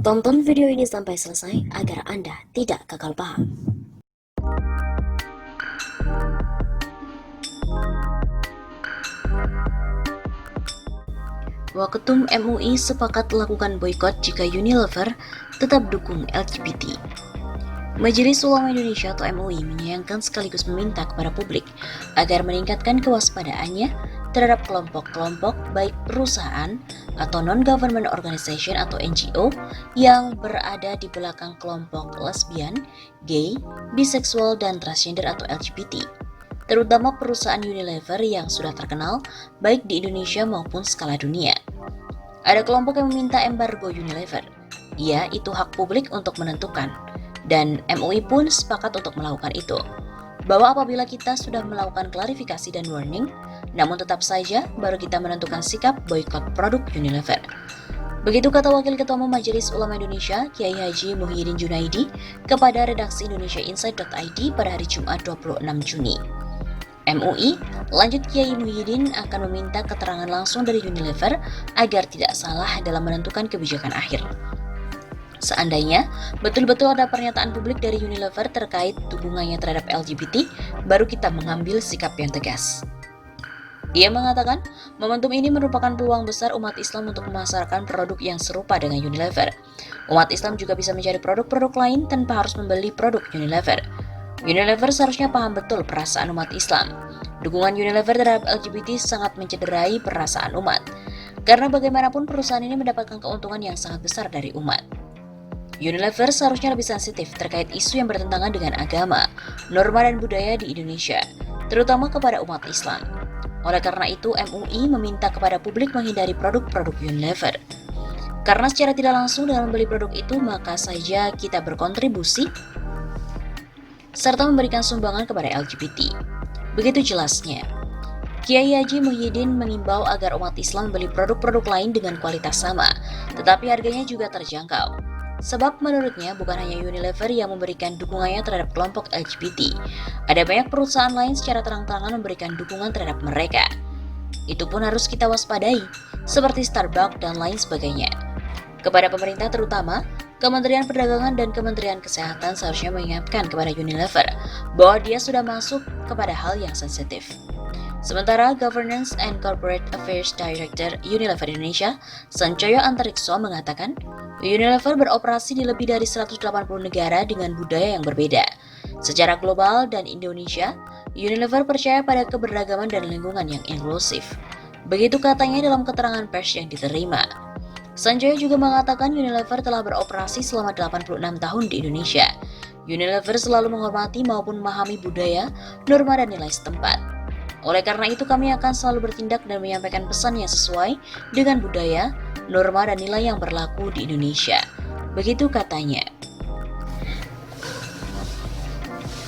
Tonton video ini sampai selesai agar Anda tidak gagal paham. Waketum MUI sepakat lakukan boikot jika Unilever tetap dukung LGBT. Majelis Ulama Indonesia atau MUI menyayangkan sekaligus meminta kepada publik agar meningkatkan kewaspadaannya terhadap kelompok-kelompok baik perusahaan atau non-government organization atau NGO yang berada di belakang kelompok lesbian, gay, biseksual, dan transgender atau LGBT, terutama perusahaan Unilever yang sudah terkenal baik di Indonesia maupun skala dunia. Ada kelompok yang meminta embargo Unilever. Ya, itu hak publik untuk menentukan. Dan MUI pun sepakat untuk melakukan itu. Bahwa apabila kita sudah melakukan klarifikasi dan warning, namun tetap saja baru kita menentukan sikap boikot produk Unilever. Begitu kata Wakil Ketua Umum Majelis Ulama Indonesia, Kiai Haji Muhyiddin Junaidi, kepada redaksi indonesiainsight.id pada hari Jumat 26 Juni. MUI, lanjut Kiai Muhyiddin akan meminta keterangan langsung dari Unilever agar tidak salah dalam menentukan kebijakan akhir. Seandainya betul-betul ada pernyataan publik dari Unilever terkait dukungannya terhadap LGBT, baru kita mengambil sikap yang tegas. Ia mengatakan, momentum ini merupakan peluang besar umat Islam untuk memasarkan produk yang serupa dengan Unilever. Umat Islam juga bisa mencari produk-produk lain tanpa harus membeli produk Unilever. Unilever seharusnya paham betul perasaan umat Islam. Dukungan Unilever terhadap LGBT sangat mencederai perasaan umat, karena bagaimanapun perusahaan ini mendapatkan keuntungan yang sangat besar dari umat. Unilever seharusnya lebih sensitif terkait isu yang bertentangan dengan agama, norma dan budaya di Indonesia, terutama kepada umat Islam. Oleh karena itu, MUI meminta kepada publik menghindari produk-produk Unilever. Karena secara tidak langsung dengan membeli produk itu, maka saja kita berkontribusi serta memberikan sumbangan kepada LGBT. Begitu jelasnya. Kiai Haji Muhyiddin mengimbau agar umat Islam membeli produk-produk lain dengan kualitas sama, tetapi harganya juga terjangkau. Sebab menurutnya bukan hanya Unilever yang memberikan dukungannya terhadap kelompok LGBT. Ada banyak perusahaan lain secara terang-terangan memberikan dukungan terhadap mereka. Itu pun harus kita waspadai, seperti Starbucks dan lain sebagainya. Kepada pemerintah terutama, Kementerian Perdagangan dan Kementerian Kesehatan seharusnya mengingatkan kepada Unilever bahwa dia sudah masuk kepada hal yang sensitif. Sementara Governance and Corporate Affairs Director Unilever Indonesia, Sancoyo Antarikso mengatakan, Unilever beroperasi di lebih dari 180 negara dengan budaya yang berbeda. Secara global dan Indonesia, Unilever percaya pada keberagaman dan lingkungan yang inklusif. Begitu katanya dalam keterangan pers yang diterima. Sanjoyo juga mengatakan Unilever telah beroperasi selama 86 tahun di Indonesia. Unilever selalu menghormati maupun memahami budaya, norma dan nilai setempat. Oleh karena itu kami akan selalu bertindak dan menyampaikan pesan yang sesuai dengan budaya, norma dan nilai yang berlaku di Indonesia. Begitu katanya.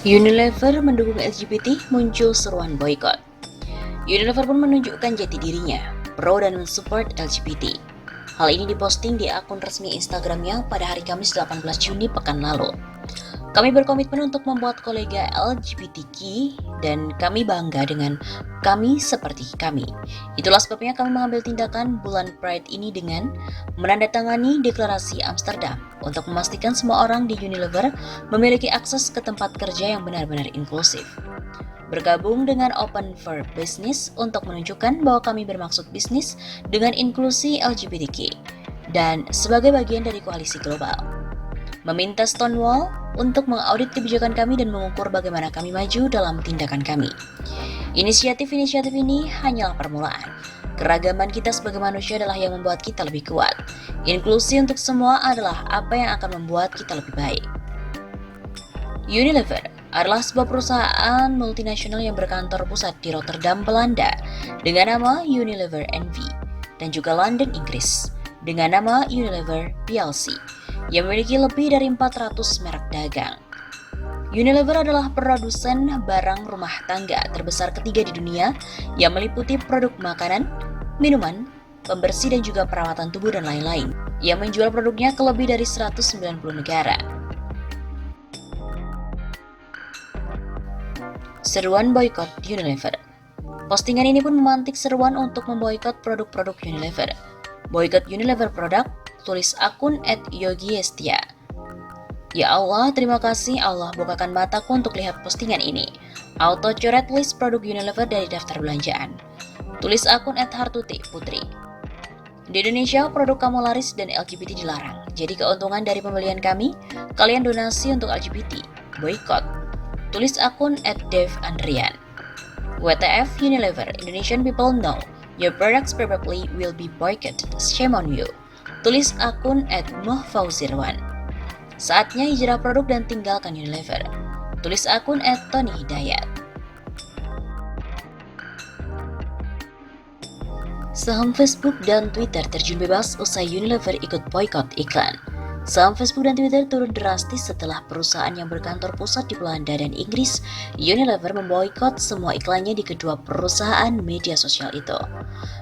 Unilever mendukung LGBT, muncul seruan boikot. Unilever pun menunjukkan jati dirinya, pro dan mensupport LGBT. Hal ini diposting di akun resmi Instagramnya pada hari Kamis 18 Juni pekan lalu. Kami berkomitmen untuk membuat kolega LGBTQ dan kami bangga dengan kami seperti kami. Itulah sebabnya kami mengambil tindakan bulan Pride ini dengan menandatangani deklarasi Amsterdam untuk memastikan semua orang di Unilever memiliki akses ke tempat kerja yang benar-benar inklusif. Bergabung dengan Open for Business untuk menunjukkan bahwa kami bermaksud bisnis dengan inklusi LGBTQ dan sebagai bagian dari koalisi global. Meminta Stonewall untuk mengaudit kebijakan kami dan mengukur bagaimana kami maju dalam tindakan kami. Inisiatif-inisiatif ini hanyalah permulaan. Keragaman kita sebagai manusia adalah yang membuat kita lebih kuat. Inklusi untuk semua adalah apa yang akan membuat kita lebih baik. Unilever adalah sebuah perusahaan multinasional yang berkantor pusat di Rotterdam, Belanda dengan nama Unilever NV dan juga London, Inggris dengan nama Unilever PLC yang memiliki lebih dari 400 merek dagang. Unilever adalah produsen barang rumah tangga terbesar ketiga di dunia yang meliputi produk makanan, minuman, pembersih dan juga perawatan tubuh dan lain-lain, yang menjual produknya ke lebih dari 190 negara. Seruan boikot Unilever. Postingan ini pun memantik seruan untuk memboikot produk-produk Unilever. Boikot Unilever produk tulis akun @yogiestia. Ya Allah, terima kasih Allah bukakan mataku untuk lihat postingan ini. Auto coret list produk Unilever dari daftar belanjaan. Tulis akun @hartuti putri. Di Indonesia, produk kamu laris dan LGBT dilarang. Jadi keuntungan dari pembelian kami, kalian donasi untuk LGBT. Boykot. Tulis akun @devandrian. WTF Unilever, Indonesian people know. Your products probably will be boycotted. Shame on you. Tulis akun @muhfauzirwan. Saatnya hijrah produk dan tinggalkan Unilever. Tulis akun @tonyhidayat. Saham Facebook dan Twitter terjun bebas usai Unilever ikut boykot iklan. Saham Facebook dan Twitter turun drastis setelah perusahaan yang berkantor pusat di Belanda dan Inggris, Unilever, memboikot semua iklannya di kedua perusahaan media sosial itu.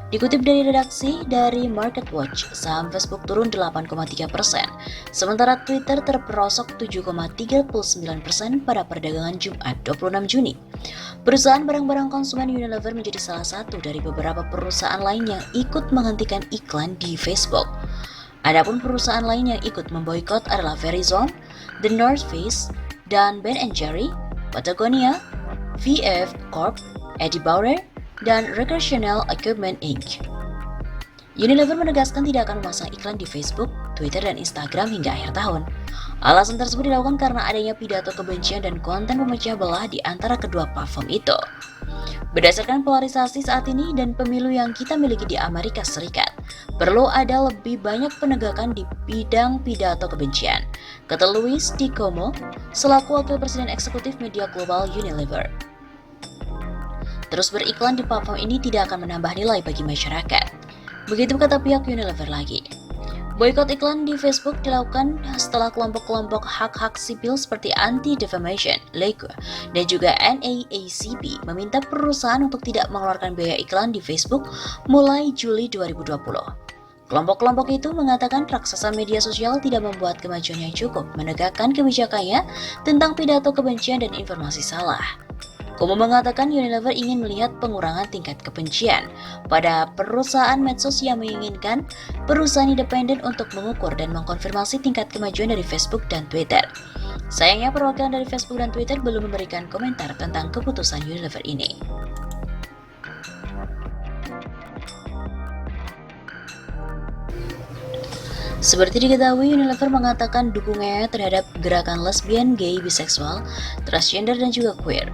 Dikutip dari redaksi dari MarketWatch, saham Facebook turun 8,3%, sementara Twitter terperosok 7,39% pada perdagangan Jumat 26 Juni. Perusahaan barang-barang konsumen Unilever menjadi salah satu dari beberapa perusahaan lain yang ikut menghentikan iklan di Facebook. Adapun perusahaan lain yang ikut memboikot adalah Verizon, The North Face, dan Ben & Jerry, Patagonia, VF Corp, Eddie Bauer, dan Recreational Equipment Inc. Unilever menegaskan tidak akan memasang iklan di Facebook, Twitter, dan Instagram hingga akhir tahun. Alasan tersebut dilakukan karena adanya pidato kebencian dan konten pemecah belah di antara kedua platform itu. Berdasarkan polarisasi saat ini dan pemilu yang kita miliki di Amerika Serikat, perlu ada lebih banyak penegakan di bidang pidato kebencian, kata Luis DiComo, selaku Wakil Presiden Eksekutif Media Global Unilever. Terus beriklan di platform ini tidak akan menambah nilai bagi masyarakat. Begitu kata pihak Unilever lagi. Boykot iklan di Facebook dilakukan setelah kelompok-kelompok hak-hak sipil seperti Anti-Defamation League dan juga NAACP meminta perusahaan untuk tidak mengeluarkan biaya iklan di Facebook mulai Juli 2020. Kelompok-kelompok itu mengatakan raksasa media sosial tidak membuat kemajuan yang cukup menegakkan kebijakannya tentang pidato kebencian dan informasi salah. Komo mengatakan Unilever ingin melihat pengurangan tingkat kebencian pada perusahaan medsos yang menginginkan perusahaan independen untuk mengukur dan mengkonfirmasi tingkat kemajuan dari Facebook dan Twitter. Sayangnya perwakilan dari Facebook dan Twitter belum memberikan komentar tentang keputusan Unilever ini. Seperti diketahui, Unilever mengatakan dukungannya terhadap gerakan lesbian, gay, biseksual, transgender, dan juga queer.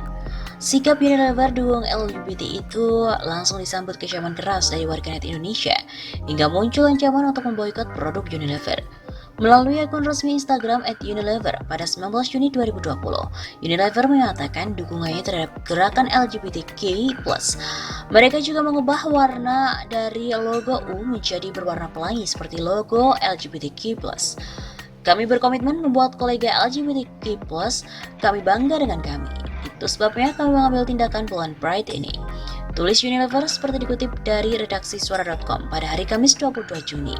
Sikap Unilever dukung LGBT itu langsung disambut kecaman keras dari warganet Indonesia hingga muncul ancaman untuk memboikot produk Unilever. Melalui akun resmi Instagram @Unilever pada 19 Juni 2020, Unilever menyatakan dukungannya terhadap gerakan LGBTQ+. Mereka juga mengubah warna dari logo U menjadi berwarna pelangi seperti logo LGBTQ+. Kami berkomitmen membuat kolega LGBTQ+, kami bangga dengan kami. Itu sebabnya kami mengambil tindakan bulan Pride ini. Tulis Unilever seperti dikutip dari redaksi suara.com pada hari Kamis 22 Juni.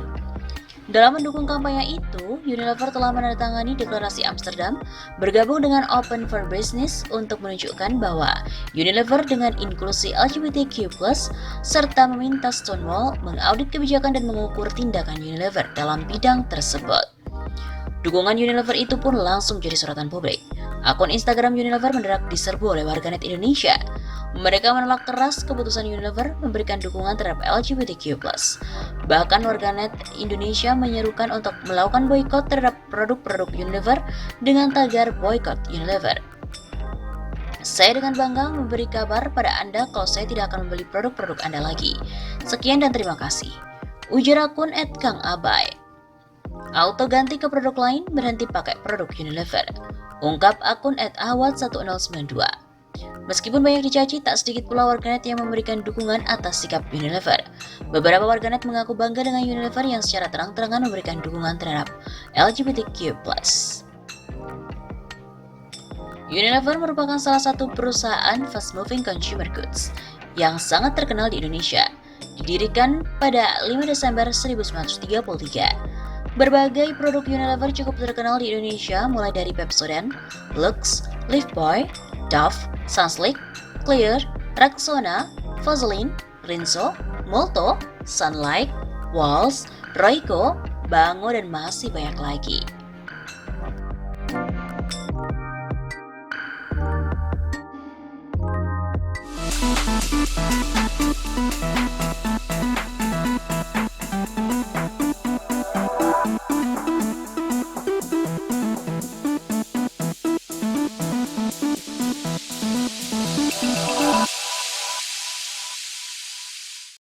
Dalam mendukung kampanye itu, Unilever telah menandatangani deklarasi Amsterdam bergabung dengan Open for Business untuk menunjukkan bahwa Unilever dengan inklusi LGBTQ+, serta meminta Stonewall mengaudit kebijakan dan mengukur tindakan Unilever dalam bidang tersebut. Dukungan Unilever itu pun langsung jadi sorotan publik. Akun Instagram Unilever mendadak diserbu oleh warganet Indonesia. Mereka menolak keras keputusan Unilever memberikan dukungan terhadap LGBTQ+. Bahkan warganet Indonesia menyerukan untuk melakukan boikot terhadap produk-produk Unilever dengan tagar boikot Unilever. Saya dengan bangga memberi kabar pada Anda kalau saya tidak akan membeli produk-produk Anda lagi. Sekian dan terima kasih. Ujar akun @kangabai. Auto ganti ke produk lain, berhenti pakai produk Unilever. Ungkap akun @awad1092. Meskipun banyak dicaci, tak sedikit pula warganet yang memberikan dukungan atas sikap Unilever. Beberapa warganet mengaku bangga dengan Unilever yang secara terang-terangan memberikan dukungan terhadap LGBTQ+. Unilever merupakan salah satu perusahaan fast-moving consumer goods yang sangat terkenal di Indonesia. Didirikan pada 5 Desember 1933. Berbagai produk Unilever cukup terkenal di Indonesia, mulai dari Pepsodent, Lux, Lifebuoy, Dove, Sunsilk, Clear, Rexona, Vaseline, Rinso, Molto, Sunlight, Walls, Royco, Bango, dan masih banyak lagi.